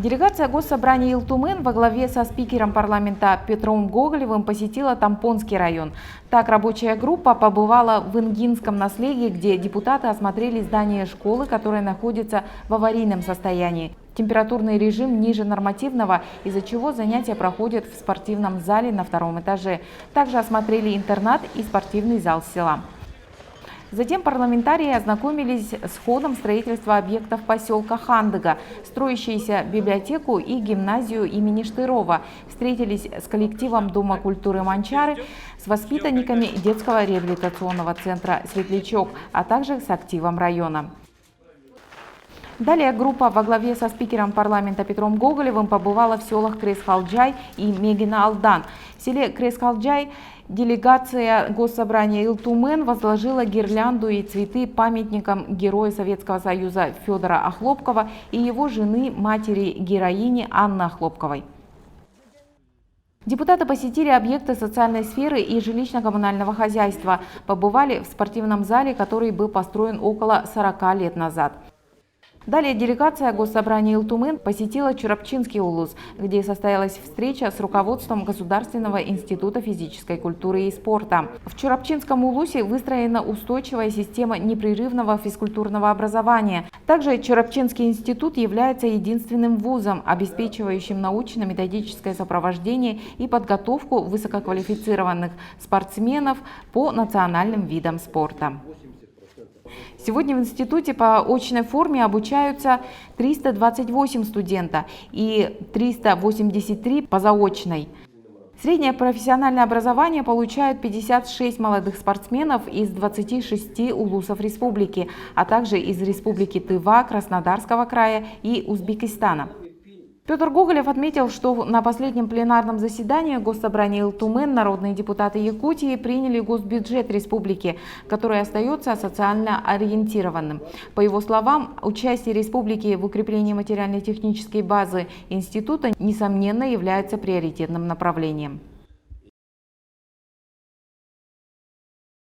Делегация Госсобрания Илтумен во главе со спикером парламента Петром Гоголевым посетила Тампонский район. Так, рабочая группа побывала в Ингинском наследии, где депутаты осмотрели здание школы, которое находится в аварийном состоянии. Температурный режим ниже нормативного, из-за чего занятия проходят в спортивном зале на втором этаже. Также осмотрели интернат и спортивный зал села. Затем парламентарии ознакомились с ходом строительства объектов поселка Хандыга, строящуюся библиотеку и гимназию имени Штырова. Встретились с коллективом Дома культуры Манчары, с воспитанниками детского реабилитационного центра «Светлячок», а также с активом района. Далее группа во главе со спикером парламента Петром Гоголевым побывала в селах Кресхалджай и Мегина-Алдан. В селе Кресхалджай делегация Госсобрания Илтумен возложила гирлянду и цветы памятникам героя Советского Союза Федора Охлопкова и его жены, матери-героини Анны Охлопковой. Депутаты посетили объекты социальной сферы и жилищно-коммунального хозяйства, побывали в спортивном зале, который был построен около 40 лет назад. Далее делегация Госсобрания Илтумен посетила Чурапчинский улус, где состоялась встреча с руководством Государственного института физической культуры и спорта. В Чурапчинском улусе выстроена устойчивая система непрерывного физкультурного образования. Также Чурапчинский институт является единственным вузом, обеспечивающим научно-методическое сопровождение и подготовку высококвалифицированных спортсменов по национальным видам спорта. Сегодня в институте по очной форме обучаются 328 студента и 383 по заочной. Среднее профессиональное образование получают 56 молодых спортсменов из 26 улусов республики, а также из республики Тыва, Краснодарского края и Узбекистана. Петр Гоголев отметил, что на последнем пленарном заседании Госсобрания Илтумен народные депутаты Якутии приняли госбюджет республики, который остается социально ориентированным. По его словам, участие республики в укреплении материально-технической базы института, несомненно, является приоритетным направлением.